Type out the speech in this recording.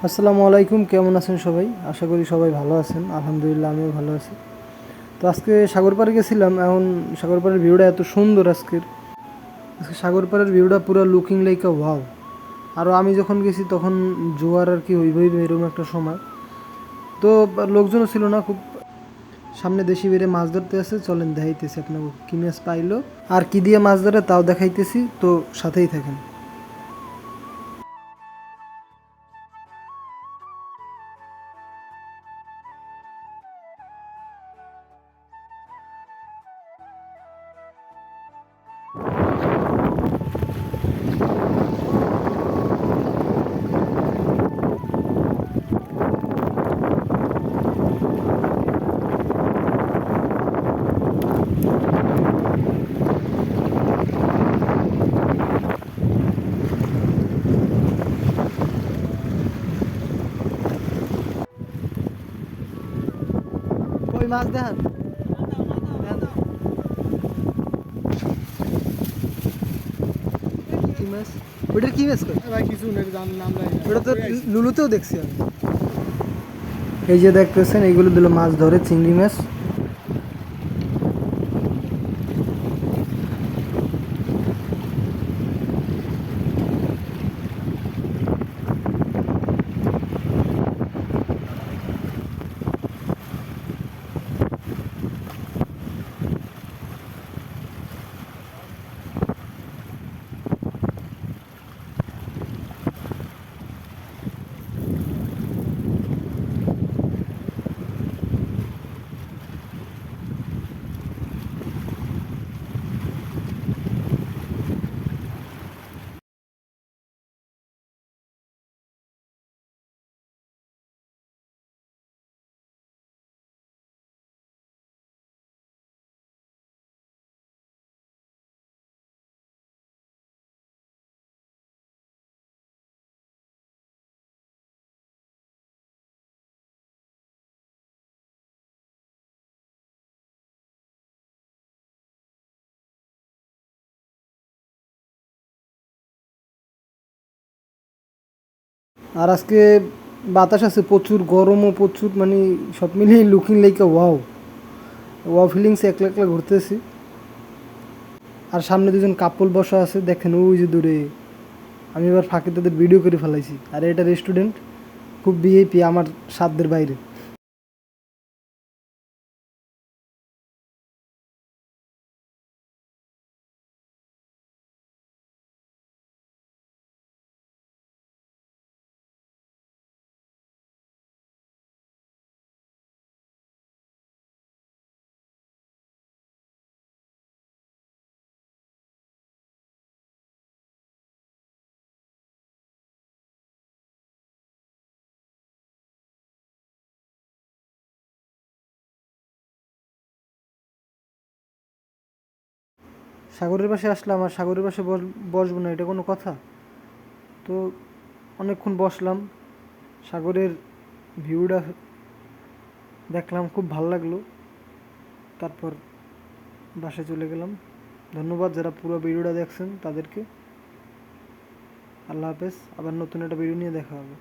আসসালামু আলাইকুম, কেমন আছেন সবাই? আশা করি সবাই ভালো আছেন। আলহামদুলিল্লাহ আমিও ভালো আছি। তো আজকে সাগর পাড়ে গেছিলাম। এখন সাগর পাড়ের ভিউটা এত সুন্দর আজকে সাগর পাড়ের ভিউটা পুরো লুকিং লাইক আ ওয়াও। আরও আমি যখন গেছি তখন জোয়ার আর কি হইবই এরকম একটা সময়। তো লোকজনও ছিল না খুব। সামনে দেশি বেড়ে মাছ ধরতে আছে, চলেন দেখাইতেছি আপনাকে কী মাছ পাইলো আর কি দিয়ে মাছ ধরে তাও দেখাইতেছি, তো সাথেই থাকেন। কই মাছ দেখান। কি মাছ? ওটার কি মাছ কই? ভাই কিছু নেই, নাম জানি না। ওটা তো লুলুতেও দেখছি আমি। এই যে দেখতেছেন এইগুলো দিল মাছ ধরে, চিংড়ি মাছ। আর আজকে বাতাস আছে প্রচুর, গরমও প্রচুর, মানে সব মিলিয়ে looking like a wow. Wow ফিলিংসে একলা একলা ঘুরতেছি। আর সামনে দুজন কাপল বসা আছে, দেখেন ওই যে দূরে। আমি এবার ফাঁকে তাদের ভিডিও করে ফেলাইছি। আর এটা রেস্টুরেন্ট, খুব ভিআইপি, আমার সাধ্যের বাইরে। সাগরের পাশে আসলাম আর সাগরের পাশে বসবো না, এটা কোনো কথা? তো অনেকক্ষণ বসলাম, সাগরের ভিউটা দেখলাম, খুব ভালো লাগলো। তারপর বাসায় চলে গেলাম। ধন্যবাদ যারা পুরো ভিডিওটা দেখছেন তাদেরকে। আল্লাহ হাফেজ, আবার নতুন একটা ভিডিও নিয়ে দেখা হবে।